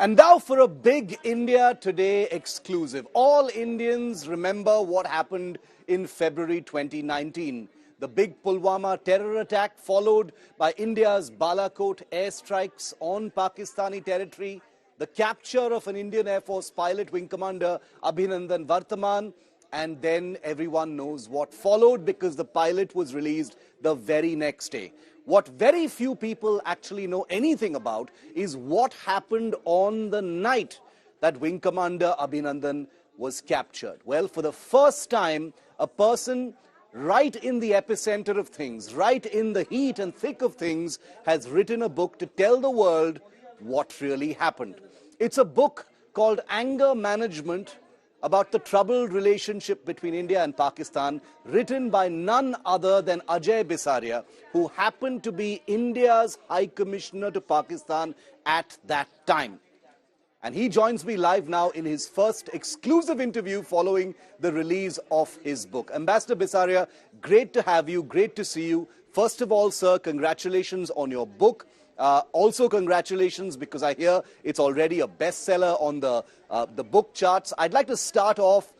And now for a big India Today exclusive. All Indians remember what happened in February 2019. The big Pulwama terror attack followed by India's Balakot airstrikes on Pakistani territory, the capture of an Indian Air Force pilot, Wing Commander Abhinandan Varthaman, and then everyone knows what followed because the pilot was released the very next day. What very few people actually know anything about is what happened on the night that Wing Commander Abhinandan was captured. Well, for the first time, a person right in the epicenter of things, right in the heat and thick of things, has written a book to tell the world what really happened. It's a book called Anger Management, about the troubled relationship between India and Pakistan, written by none other than Ajay Bisaria, who happened to be India's High Commissioner to Pakistan at that time. And he joins me live now in his first exclusive interview following the release of his book. Ambassador Bisaria, great to have you, great to see you. First of all, sir, congratulations on your book. Also, congratulations because I hear it's already a bestseller on the book charts. I'd like to start off,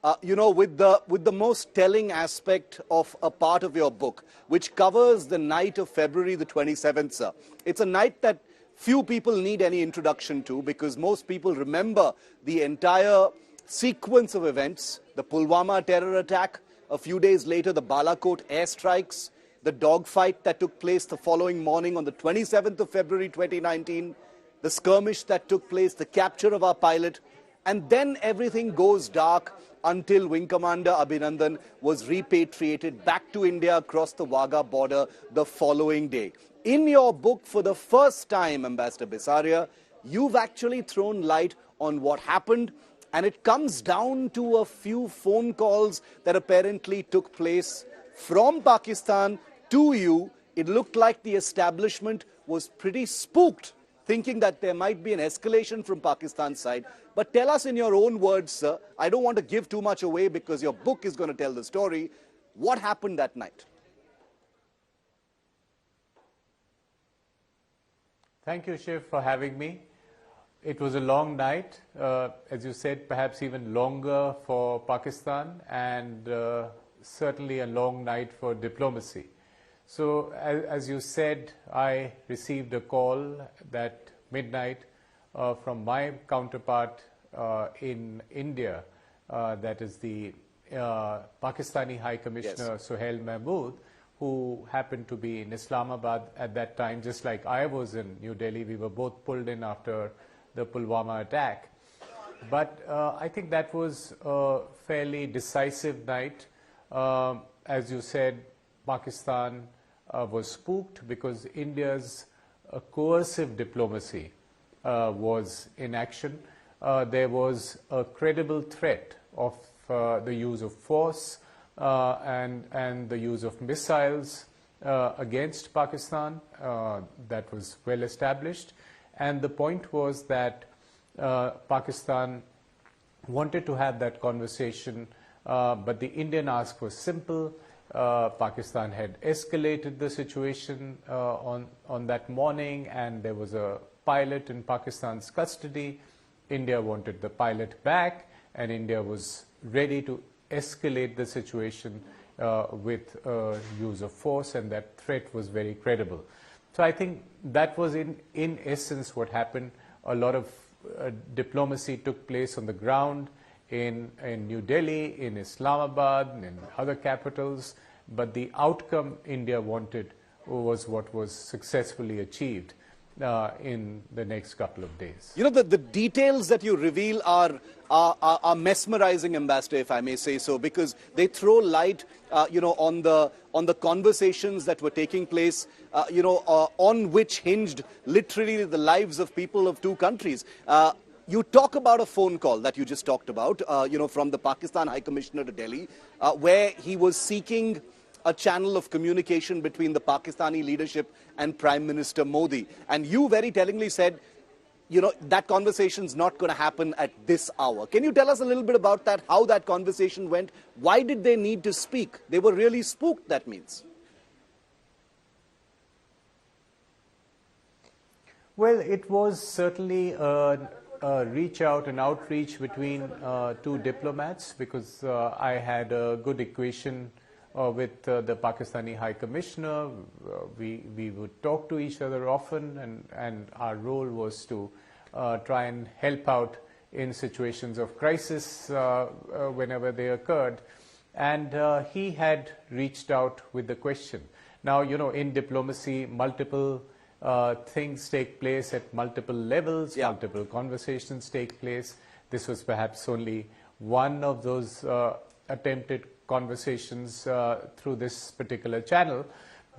with the most telling aspect of a part of your book, which covers the night of February the 27th, sir. It's a night that few people need any introduction to because most people remember the entire sequence of events, the Pulwama terror attack, a few days later the Balakot airstrikes, the dogfight that took place the following morning on the 27th of February 2019, the skirmish that took place, the capture of our pilot, and then everything goes dark until Wing Commander Abhinandan was repatriated back to India across the Wagah border the following day. In your book, for the first time, Ambassador Bisaria, you've actually thrown light on what happened, and it comes down to a few phone calls that apparently took place from Pakistan to you. It looked like the establishment was pretty spooked, thinking that there might be an escalation from Pakistan's side. But tell us in your own words, sir, I don't want to give too much away because your book is going to tell the story. What happened that night? Thank you, Shiv, for having me. It was a long night, as you said, perhaps even longer for Pakistan, and certainly a long night for diplomacy. So, as you said, I received a call that midnight from my counterpart in India, that is the Pakistani High Commissioner, yes, Sohail Mahmood, who happened to be in Islamabad at that time, just like I was in New Delhi. We were both pulled in after the Pulwama attack. But I think that was a fairly decisive night. As you said, Pakistan was spooked because India's coercive diplomacy was in action. There was a credible threat of the use of force and the use of missiles against Pakistan. That was well established. And the point was that Pakistan wanted to have that conversation, but the Indian ask was simple. Pakistan had escalated the situation on that morning, and there was a pilot in Pakistan's custody. India wanted the pilot back, and India was ready to escalate the situation with use of force, and that threat was very credible. So I think that was in essence what happened. A lot of diplomacy took place on the ground in New Delhi, in Islamabad, and in other capitals, but the outcome India wanted was what was successfully achieved in the next couple of days. You know, the details that you reveal are mesmerizing, Ambassador, if I may say so, because they throw light, on the conversations that were taking place, on which hinged literally the lives of people of two countries. You talk about a phone call that you just talked about, from the Pakistan High Commissioner to Delhi, where he was seeking a channel of communication between the Pakistani leadership and Prime Minister Modi. And you very tellingly said, that conversation's not going to happen at this hour. Can you tell us a little bit about that, how that conversation went? Why did they need to speak? They were really spooked, that means. Well, it was certainly a reach out, an outreach between two diplomats, because I had a good equation with the Pakistani High Commissioner. We would talk to each other often, and our role was to try and help out in situations of crisis whenever they occurred. And he had reached out with the question. Now, you know, in diplomacy, multiple things take place at multiple levels, multiple conversations take place. This was perhaps only one of those attempted conversations through this particular channel.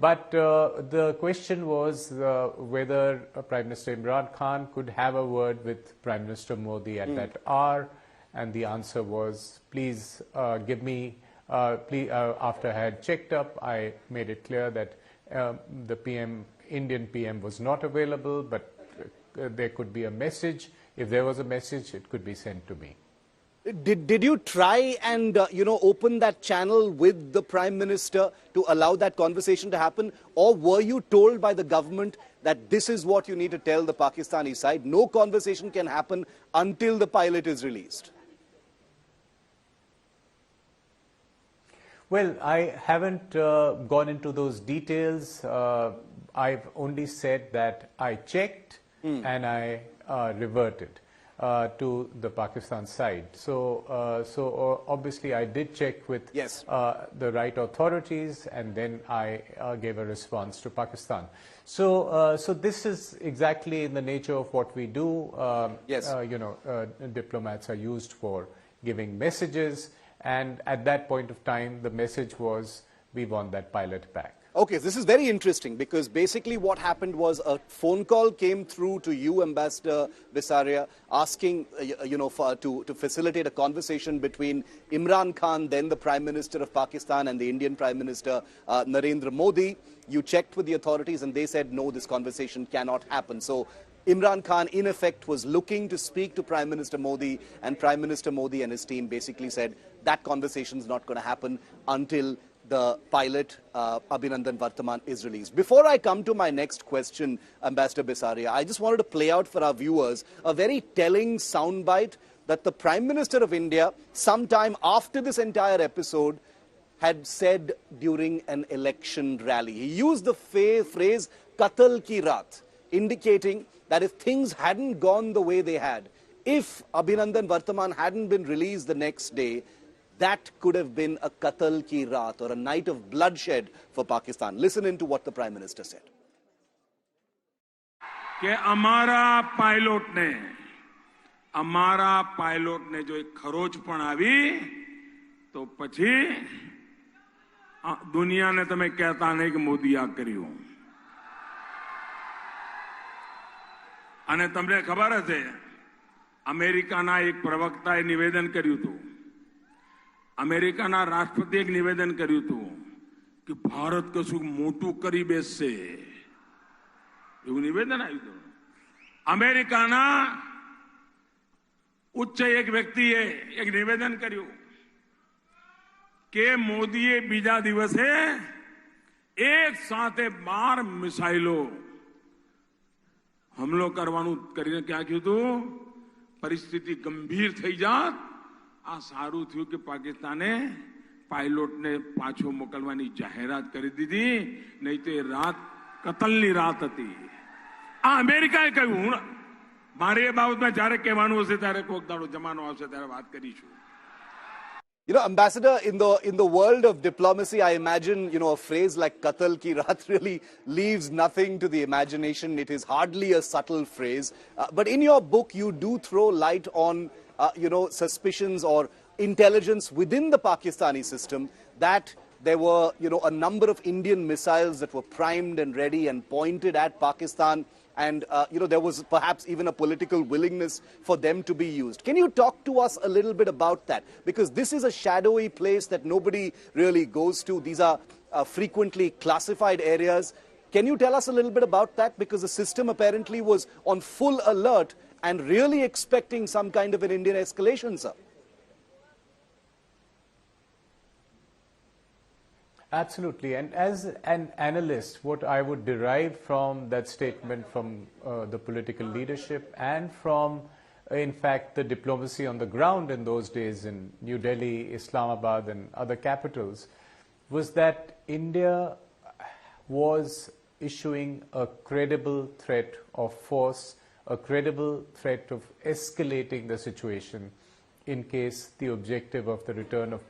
But the question was whether Prime Minister Imran Khan could have a word with Prime Minister Modi at that hour, and the answer was, please give me, after I had checked up, I made it clear that the PM, Indian PM was not available, but there could be a message. If there was a message, it could be sent to me. Did you try and, open that channel with the Prime Minister to allow that conversation to happen? Or were you told by the government that this is what you need to tell the Pakistani side? No conversation can happen until the pilot is released. Well, I haven't gone into those details. I've only said that I checked and I reverted to the Pakistan side. So obviously I did check with the right authorities, and then I gave a response to Pakistan. So this is exactly in the nature of what we do. Diplomats are used for giving messages, and at that point of time, the message was, we want that pilot back. Okay, this is very interesting, because basically what happened was a phone call came through to you, Ambassador Bisaria, asking, to facilitate a conversation between Imran Khan, then the Prime Minister of Pakistan, and the Indian Prime Minister Narendra Modi. You checked with the authorities and they said, no, this conversation cannot happen. So Imran Khan, in effect, was looking to speak to Prime Minister Modi, and Prime Minister Modi and his team basically said that conversation is not going to happen until the pilot, Abhinandan Vartaman, is released. Before I come to my next question, Ambassador Bisaria, I just wanted to play out for our viewers a very telling soundbite that the Prime Minister of India, sometime after this entire episode, had said during an election rally. He used the phrase Qatal ki Raat, indicating that if things hadn't gone the way they had, if Abhinandan Vartaman hadn't been released the next day, that could have been a Qatal ki Raat, or a night of bloodshed for Pakistan. Listen into what the Prime Minister said. कि हमारा pilot ने जो एक खरोचपण आवी तो પછી દુનિયાને તમે કહેતા નહીં કે મોદી આ કર્યું. અને તમને ખબર હશે, અમેરિકાના એક પ્રવક્તાએ નિવેદન કર્યું હતું, અમેરિકાના રાષ્ટ્રપતિએ એક નિવેદન કર્યું હતું કે ભારત કશું મોટું કરી બેસશે, એવું નિવેદન આવ્યું હતું. અમેરિકાના ઉચ્ચ એક વ્યક્તિએ એક નિવેદન કર્યું કે મોદીએ બીજા દિવસે એક સાથે 12 મિસાઇલો હુમલો કરવાનું કરીને ક્યાં કહ્યું હતું, પરિસ્થિતિ ગંભીર થઈ જાત. આ સારું થયું કે પાકિસ્તાને પાયલોટને પાછો મોકલવાની જાહેરાત કરી દીધી, નહીં તો એ રાત કતલની રાત હતી. આ અમેરિકાએ કહ્યું. મારે એ બાબતમાં જ્યારે કહેવાનું હશે ત્યારે કોક દાડો જમાનો આવશે ત્યારે વાત કરીશું. You know, Ambassador, in the world of diplomacy, I imagine, a phrase like Qatal ki Raat really leaves nothing to the imagination. It is hardly a subtle phrase. But in your book, you do throw light on, suspicions or intelligence within the Pakistani system that there were, a number of Indian missiles that were primed and ready and pointed at Pakistan. And, there was perhaps even a political willingness for them to be used. Can you talk to us a little bit about that? Because this is a shadowy place that nobody really goes to. These are frequently classified areas. Can you tell us a little bit about that? Because the system apparently was on full alert and really expecting some kind of an Indian escalation, sir. Absolutely. And as an analyst, what I would derive from that statement from the political leadership and from, in fact, the diplomacy on the ground in those days in New Delhi, Islamabad and other capitals, was that India was issuing a credible threat of force, a credible threat of escalating the situation in case the objective of the return of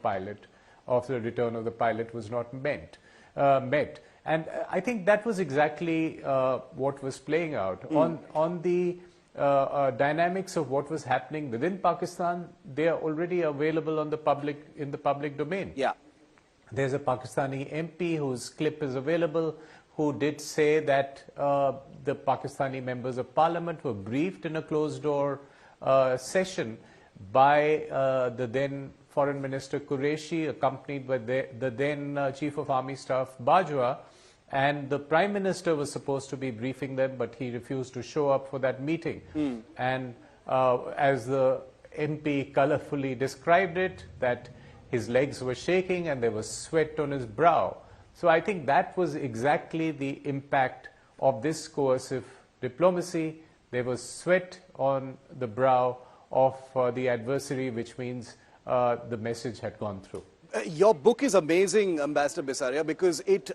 the pilot was not met. And I think that was exactly what was playing out. On the dynamics of what was happening within Pakistan, they are already available in the public domain. Yeah. There's a Pakistani MP whose clip is available, who did say that the Pakistani members of parliament were briefed in a closed-door session by the then Foreign Minister Qureshi, accompanied by the then Chief of Army Staff Bajwa, and the Prime Minister was supposed to be briefing them, but he refused to show up for that meeting. And as the MP colorfully described it, that his legs were shaking and there was sweat on his brow. So I think that was exactly the impact of this coercive diplomacy. There was sweat on the brow of the adversary, which means the message had gone through. Your book is amazing, Ambassador Bisaria, because it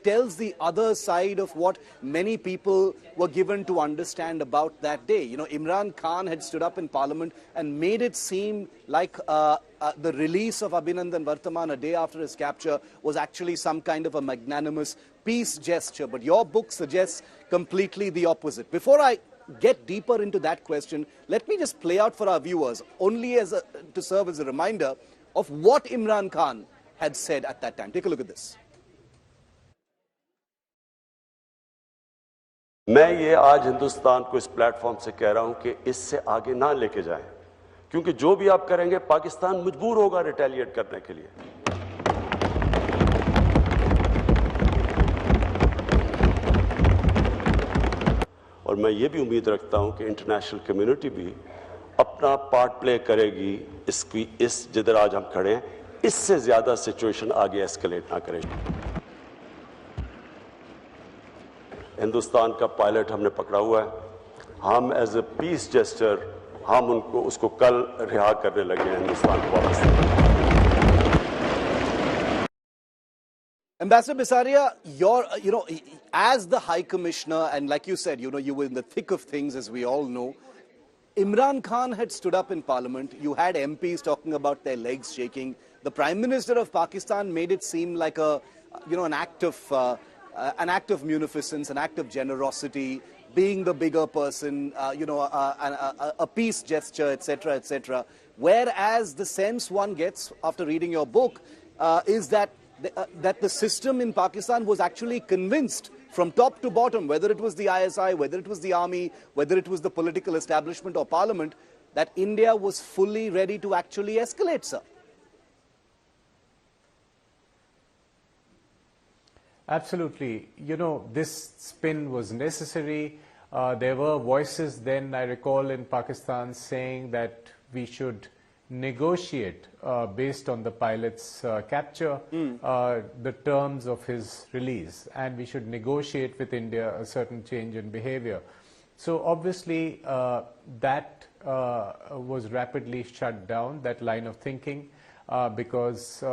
tells the other side of what many people were given to understand about that day. Imran Khan had stood up in Parliament and made it seem like the release of Abhinandan Vartaman a day after his capture was actually some kind of a magnanimous peace gesture. But your book suggests completely the opposite. Before I get deeper into that question, let me just play out for our viewers, only to serve as a reminder of what Imran Khan had said at that time. Take a look at this. मैं ये आज हिंदुस्तान को इस platform से कह रहा हूं कि इससे आगे ना लेके जाएं, क्योंकि जो भी आप करेंगे पाकिस्तान मजबूर होगा रिटेलिएट करने के लिए। और मैं ये भी उम्मीद रखता हूं कि इंटरनेशनल कम्युनिटी भी अपना पार्ट प्ले करेगी इस जिधर आज हम खड़े हैं, इससे ज्यादा सिचुएशन आगे एस्केलेट ना करे। हिंदुस्तान का पायलट हमने पकड़ा हुआ है, हम एज ए पीस जेस्चर हम उसको कल रिहा करने लगे हैं हिंदुस्तान को। Ambassador Bisaria, as the High Commissioner, and like you said, you were in the thick of things, as we all know. Imran Khan had stood up in Parliament. You had MPs talking about their legs shaking. The Prime Minister of Pakistan made it seem like an act of munificence, an act of generosity, being the bigger person, a peace gesture, etc., etc. Whereas the sense one gets after reading your book is that the system in Pakistan was actually convinced from top to bottom, whether it was the ISI, whether it was the army, whether it was the political establishment or parliament, that India was fully ready to actually escalate, sir. Absolutely. This spin was necessary. There were voices then, I recall, in Pakistan saying that we should negotiate based on the pilot's capture the terms of his release, and we should negotiate with India a certain change in behavior. So obviously that was rapidly shut down, that line of thinking, because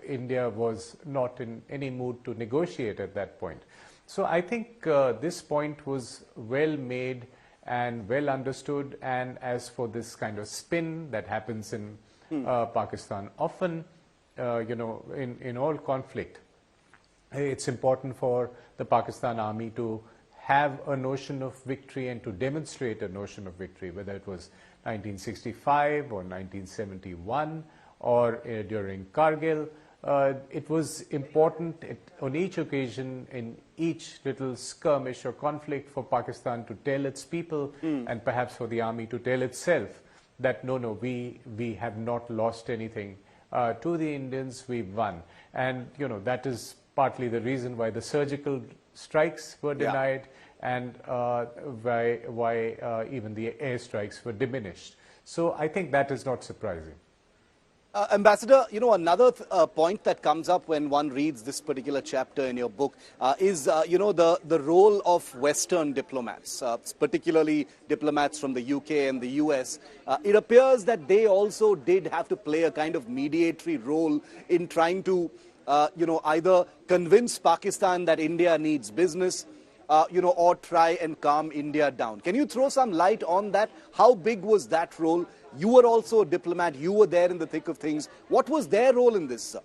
India was not in any mood to negotiate at that point. So I think this point was well made and well understood. And as for this kind of spin that happens in Pakistan, often, in all conflict, it's important for the Pakistan army to have a notion of victory and to demonstrate a notion of victory, whether it was 1965 or 1971 or during Kargil. It was important on each occasion, in each little skirmish or conflict, for Pakistan to tell its people and perhaps for the army to tell itself that no, we have not lost anything to the Indians, we've won. And that is partly the reason why the surgical strikes were denied and why even the airstrikes were diminished. So I think that is not surprising. Ambassador, another point that comes up when one reads this particular chapter in your book is, the role of Western diplomats, particularly diplomats from the UK and the US. It appears that they also did have to play a kind of mediatory role in trying to, either convince Pakistan that India needs business, or try and calm India down. Can you throw some light on that? How big was that role? You were also a diplomat. You were there in the thick of things. What was their role in this, sir?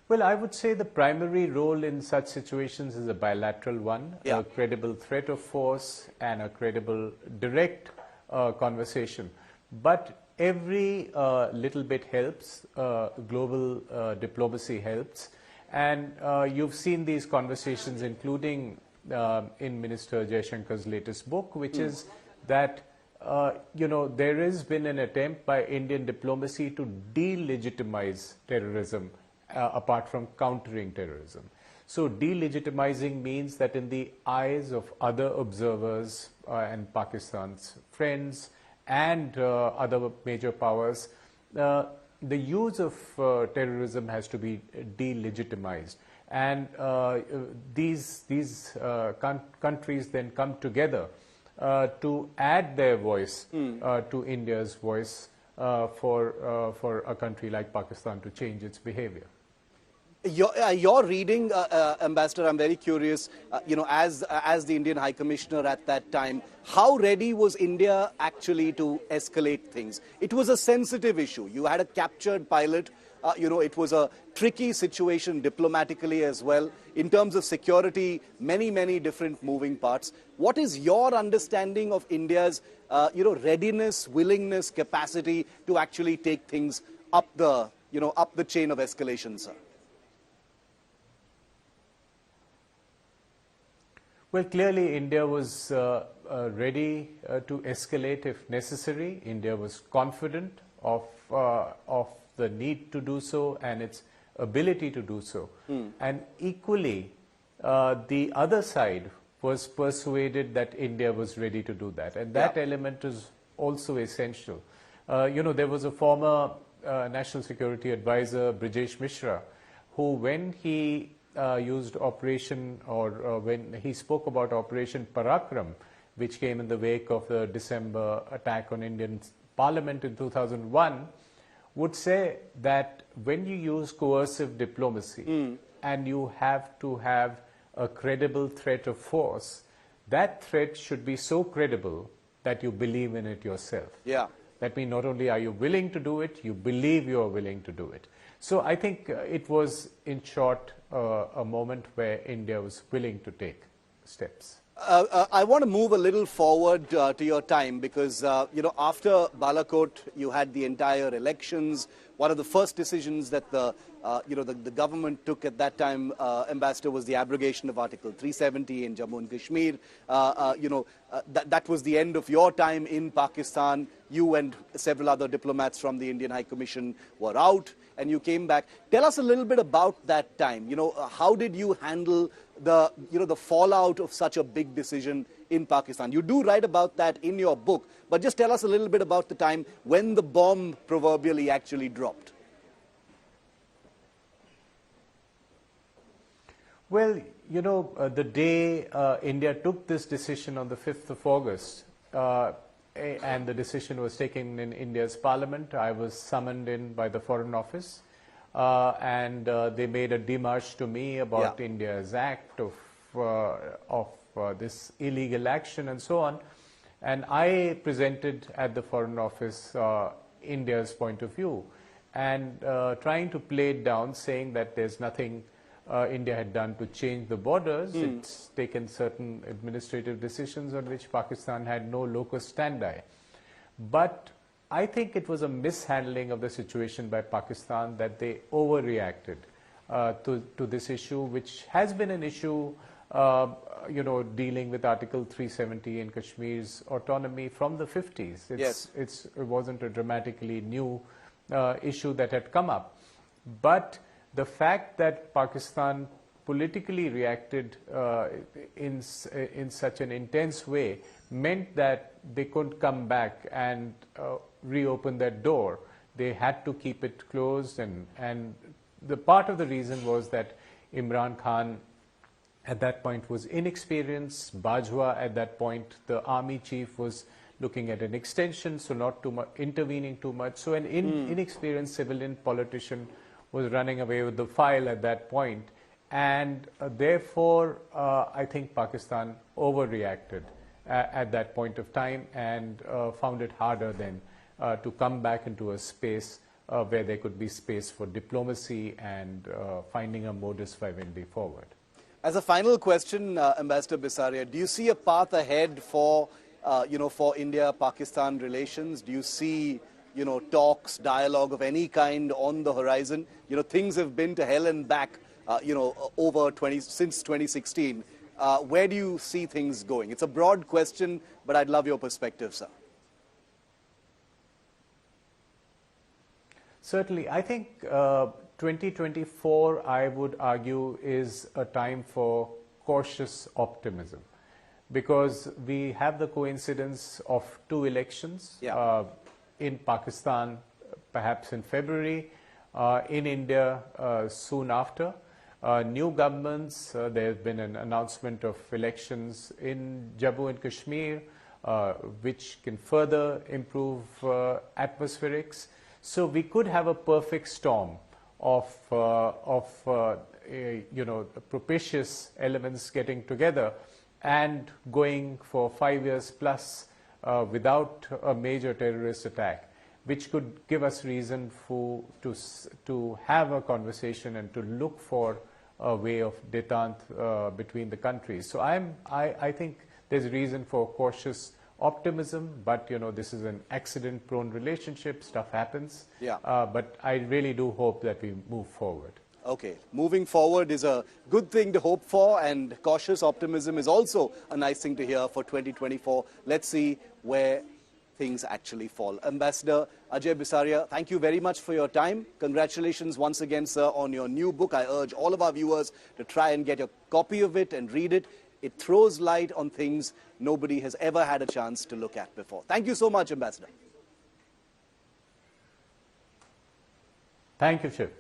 Well, I would say the primary role in such situations is a bilateral one, Yeah. a credible threat of force and a credible direct conversation. But every little bit helps, global diplomacy helps. And you've seen these conversations, including in Minister Jaishankar's latest book, which is that, there has been an attempt by Indian diplomacy to delegitimize terrorism, apart from countering terrorism. So delegitimizing means that in the eyes of other observers and Pakistan's friends and other major powers, the use of terrorism has to be delegitimized. And these countries then come together to add their voice to India's voice for a country like Pakistan to change its behavior. Your reading, Ambassador, I'm very curious, as the Indian High Commissioner at that time, how ready was India actually to escalate things? It was a sensitive issue. You had a captured pilot. It was a tricky situation diplomatically as well. In terms of security, many, many different moving parts. What is your understanding of India's, readiness, willingness, capacity to actually take things up the chain of escalation, sir? Well, clearly India was ready to escalate if necessary. India was confident of the need to do so and its ability to do so. And equally, the other side was persuaded that India was ready to do that. And that element is also essential. There was a former National Security Advisor, Brijesh Mishra, who when he used operation, or when he spoke about Operation Parakram, which came in the wake of the December attack on Indian Parliament in 2001, would say that when you use coercive diplomacy and you have to have a credible threat of force, that threat should be so credible that you believe in it yourself. Yeah. That means not only are you willing to do it, you believe you are willing to do it. So I think it was, in short, a moment where India was willing to take steps. I want to move a little forward to your time because, after Balakot, you had the entire elections. One of the first decisions that the government took at that time, Ambassador, was the abrogation of Article 370 in Jammu and Kashmir. That was the end of your time in Pakistan. You and several other diplomats from the Indian High Commission were out and you came back. Tell us a little bit about that time. How did you handle the fallout of such a big decision in Pakistan? You do write about that in your book, but just tell us a little bit about the time when the bomb proverbially actually dropped. Well, the day India took this decision on the 5th of August, and the decision was taken in India's parliament, I was summoned in by the Foreign Office, and they made a démarche to me about India's act of this illegal action and so on. And I presented at the Foreign Office India's point of view and trying to play it down, saying that there's nothing India had done to change the borders. It's taken certain administrative decisions on which Pakistan had no locus standi. But I think it was a mishandling of the situation by Pakistan that they overreacted to this issue, which has been an issue, dealing with Article 370 in Kashmir's autonomy from the 50s. It wasn't a dramatically new issue that had come up. But the fact that Pakistan politically reacted in such an intense way meant that they couldn't come back and reopen that door. They had to keep it closed, and the part of the reason was that Imran Khan at that point was inexperienced. Bajwa at that point, the army chief, was looking at an extension, so not too much, intervening too much. So an inexperienced civilian politician was running away with the file at that point. And therefore, I think Pakistan overreacted at that point of time and found it harder then to come back into a space where there could be space for diplomacy and finding a modus vivendi forward. As a final question, Ambassador Bisaria, do you see a path ahead for, for India-Pakistan relations? Do you see, talks, dialogue of any kind on the horizon? Things have been to hell and back, since 2016. Where do you see things going? It's a broad question, but I'd love your perspective, sir. Certainly. I think 2024, I would argue, is a time for cautious optimism, because we have the coincidence of two elections in Pakistan, perhaps in February, in India soon after. New governments, there has been an announcement of elections in Jammu and Kashmir, which can further improve atmospherics. So we could have a perfect storm of propitious elements getting together and going for 5 years plus without a major terrorist attack, which could give us reason to have a conversation and to look for a way of détente between the countries. So I think there's reason for cautious optimism, but this is an accident-prone relationship. Stuff happens. But I really do hope that we move forward. Okay, moving forward is a good thing to hope for, and cautious optimism is also a nice thing to hear for 2024. Let's see where things actually fall. Ambassador Ajay Bisaria, thank you very much for your time. Congratulations once again, sir, on your new book. I urge all of our viewers to try and get a copy of it and read it. It throws light on things nobody has ever had a chance to look at before. Thank you so much, Ambassador. Thank you, Shiv.